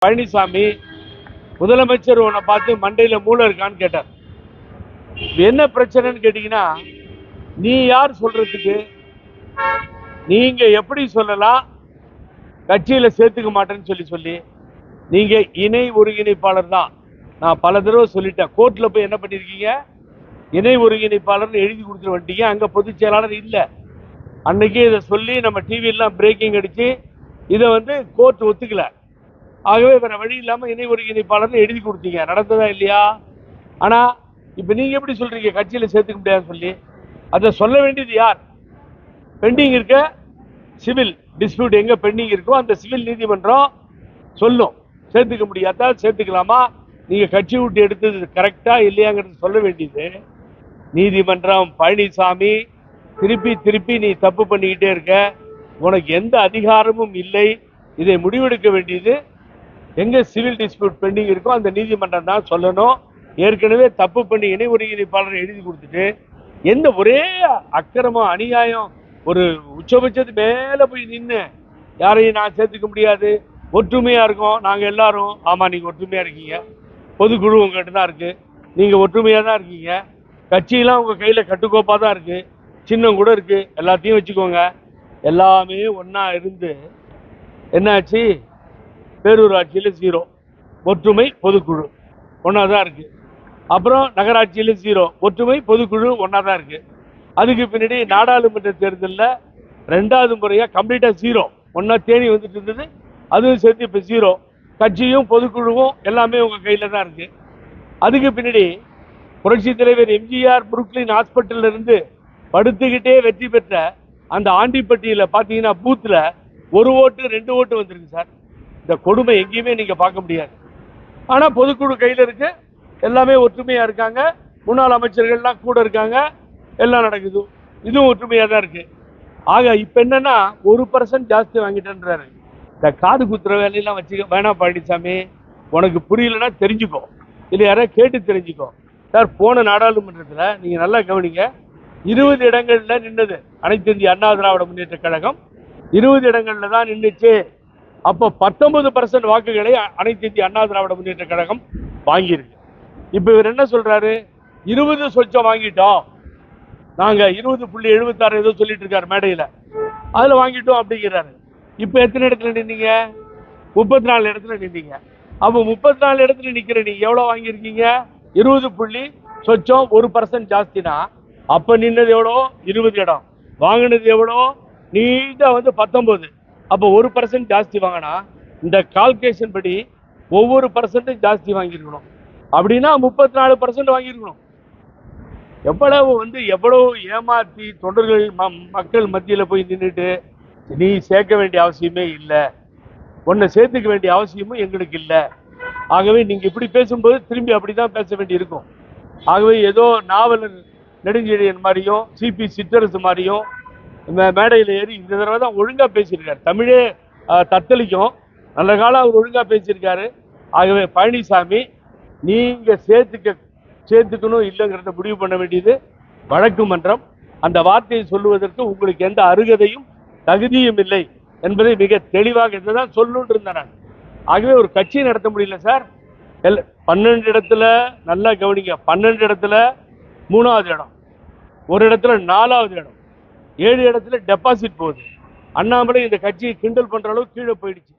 பழனிசாமி முதலமைச்சர் உன்னை பார்த்து மண்டையில மூளை இருக்கான்னு கேட்டார். என்ன பிரச்சனைன்னு கேட்டீங்கன்னா, நீ யார் சொல்றதுக்கு? நீங்க எப்படி சொல்லலாம் கட்சியில சேர்த்துக்க மாட்டேன்னு சொல்லி நீங்க இணை ஒருங்கிணைப்பாளர் தான். நான் பல தடவை சொல்லிட்டேன். கோர்ட்ல போய் என்ன பண்ணிருக்கீங்க? இணை ஒருங்கிணைப்பாளர் எழுதி கொடுத்துட்டு வந்துட்டீங்க. அங்க பொதுச் செயலாளர் இல்ல. அன்னைக்கு இதை சொல்லி நம்ம டிவி எல்லாம் பிரேக்கிங் அடிச்சு இதை கோர்ட் ஒத்துக்கல. ஆகவே வேற வழி இல்லாம இணை ஒருங்கிணைப்பாளர் எழுதி கொடுத்தீங்க. நடந்ததா இல்லையா? ஆனா இப்ப நீங்க எப்படி சொல்றீங்க கட்சியில சேர்த்துக்க முடியாதுன்னு சொல்லி? அதை சொல்ல வேண்டியது யார்? பெண்டிங் இருக்க சிவில் டிஸ்பியூட் எங்க பெண்டிங் இருக்கோ அந்த சிவில் நீதிமன்றம் சொல்லும். சேர்த்துக்க முடியாதா சேர்த்துக்கலாமா, நீங்க கட்சி விட்டு எடுத்தது கரெக்டா இல்லையாங்கிறது சொல்ல வேண்டியது நீதிமன்றம். பழனிசாமி திருப்பி திருப்பி நீ தப்பு பண்ணிக்கிட்டே இருக்க. உனக்கு எந்த அதிகாரமும் இல்லை. இதை முடிவெடுக்க வேண்டியது எங்க சிவில் டிஸ்பியூட் பெண்டிங் இருக்கோ அந்த நீதிமன்றம் தான் சொல்லணும். ஏற்கனவே தப்பு பண்ணி இணை ஒருங்கிணைப்பாளர் எழுதி கொடுத்துட்டு எந்த ஒரே அக்கிரமம் அநியாயம் ஒரு உச்சபட்சத்து மேல போய் நின்று யாரையும் நான் சேர்த்துக்க முடியாது, ஒற்றுமையா இருக்கோம் நாங்க எல்லாரும். ஆமா, நீங்க ஒற்றுமையா இருக்கீங்க, பொதுக்குழு உங்ககிட்ட தான் இருக்கு, நீங்க ஒற்றுமையா தான் இருக்கீங்க, கட்சியெல்லாம் உங்க கையில கட்டுக்கோப்பா தான் இருக்கு, சின்னம் கூட இருக்கு, எல்லாத்தையும் வச்சுக்கோங்க. எல்லாமே ஒன்னா இருந்து என்னாச்சு? பேரூராட்சியில 0, ஒற்றுமை பொதுக்குழு ஒன்னாதான் இருக்கு. அப்புறம் நகராட்சியில 0, ஒற்றுமை பொதுக்குழு ஒன்னாதான் இருக்கு. அதுக்கு பின்னாடி நாடாளுமன்ற தேர்தலில் 2வது முறையா கம்ப்ளீட்டா 0 ஒன்னா தேனி வந்துட்டு இருந்தது, அதுவும் சேர்த்து இப்ப 0. கட்சியும் பொதுக்குழுவும் எல்லாமே உங்க கையில தான் இருக்கு. அதுக்கு பின்னாடி புரட்சி தலைவர் எம்ஜிஆர் புருக்லின் ஹாஸ்பிட்டல்ல இருந்து படுத்துக்கிட்டே வெற்றி பெற்ற அந்த ஆண்டிப்பட்டியில பாத்தீங்கன்னா பூத்துல 1 ஓட்டு 2 ஓட்டு வந்திருக்கு சார். இந்த கொடுமை எங்கேயுமே நீங்க பார்க்க முடியாது. ஆனா பொதுக்குழு கையில இருக்கு, எல்லாமே ஒற்றுமையா இருக்காங்க, முன்னாள் அமைச்சர்கள்லாம் கூட இருக்காங்க, எல்லாம் நடக்குது. இதுவும் ஒற்றுமையா தான் இருக்கு. ஆக இப்ப என்னன்னா 1% ஜாஸ்தி வாங்கிட்டேன்றாரு. இந்த காது குத்துற வேலையெல்லாம் வச்சுக்க வேணாம் பழனிசாமி. உனக்கு புரியலன்னா தெரிஞ்சுக்கோ, இல்லை யாராவது கேட்டு தெரிஞ்சுக்கோ. சார், போன நாடாளுமன்றத்தில் நீங்க நல்லா கவனிங்க, 20 இடங்கள்ல நின்னது அனைத்து இந்திய அண்ணா திராவிட முன்னேற்ற கழகம். 20 இடங்கள்ல தான் நின்றுச்சு. அப்போ 19% வாக்குகளை அனைத்து இந்திய அண்ணா திராவிட முன்னேற்ற கழகம் வாங்கியிருக்கு. இப்ப இவர் என்ன சொல்றாரு? 20 சொச்சம் வாங்கிட்டோம் நாங்க, 20.76 ஏதோ சொல்லிட்டு இருக்காரு மேடையில, அதுல வாங்கிட்டோம் அப்படிங்கிறாரு. இப்ப எத்தனை இடத்துல நின்னீங்க? 34 இடத்துல நின்னீங்க. அப்ப 34 இடத்துல நிக்கிற நீங்க எவ்வளவு வாங்கியிருக்கீங்க? 20 சொச்சம் 1% ஜாஸ்தினா அப்ப நின்னது எவ்வளோ? 20 இடம். வாங்கினது எவ்வளோ? நீட்டா 19. அப்ப 1% ஜாஸ்தி வாங்கினா இந்த கால்குலேஷன் படி ஒவ்வொரு பர்சன்டும் ஜாஸ்தி வாங்கியிருக்கணும். அப்படின்னா 34% வாங்கியிருக்கணும். எவ்வளவு ஏமாற்றி தொண்டர்கள் மக்கள் மத்தியில போய் நின்றுட்டு நீ சேர்க்க வேண்டிய அவசியமே இல்லை, உன்னை சேர்த்துக்க வேண்டிய அவசியமும் எங்களுக்கு இல்லை. ஆகவே நீங்க இப்படி பேசும்போது திரும்பி அப்படிதான் பேச வேண்டி இருக்கும். ஆகவே ஏதோ நாவலர் நெடுஞ்செழியன் மாதிரியும் சிபி சிற்றரசு மாதிரியும் மேடையில் ஏறி இந்த தடவை தான் ஒழுங்கா பேசியிருக்காரு. தமிழே தத்தளிக்கும், நல்ல காலம் அவர் ஒழுங்கா பேசியிருக்காரு. ஆகவே பழனிசாமி, நீங்க சேர்த்துக்கணும் இல்லைங்கிறத முடிவு பண்ண வேண்டியது வழக்கு மன்றம். அந்த வார்த்தையை சொல்லுவதற்கு உங்களுக்கு எந்த அருகதையும் தகுதியும் இல்லை என்பதை மிக தெளிவாக இதுதான் சொல்லணும்னு இருந்தேன். ஆகவே ஒரு கட்சி நடத்த முடியல சார். 12 இடத்துல நல்லா கவனிங்க, 12 இடத்துல 3வது இடம், ஒரு இடத்துல 4வது இடம், 7 இடத்துல டெபாசிட் போகுது. அண்ணாமலை இந்த கட்சியை கிண்டல் பண்ற அளவுக்கு கீழே போயிடுச்சு.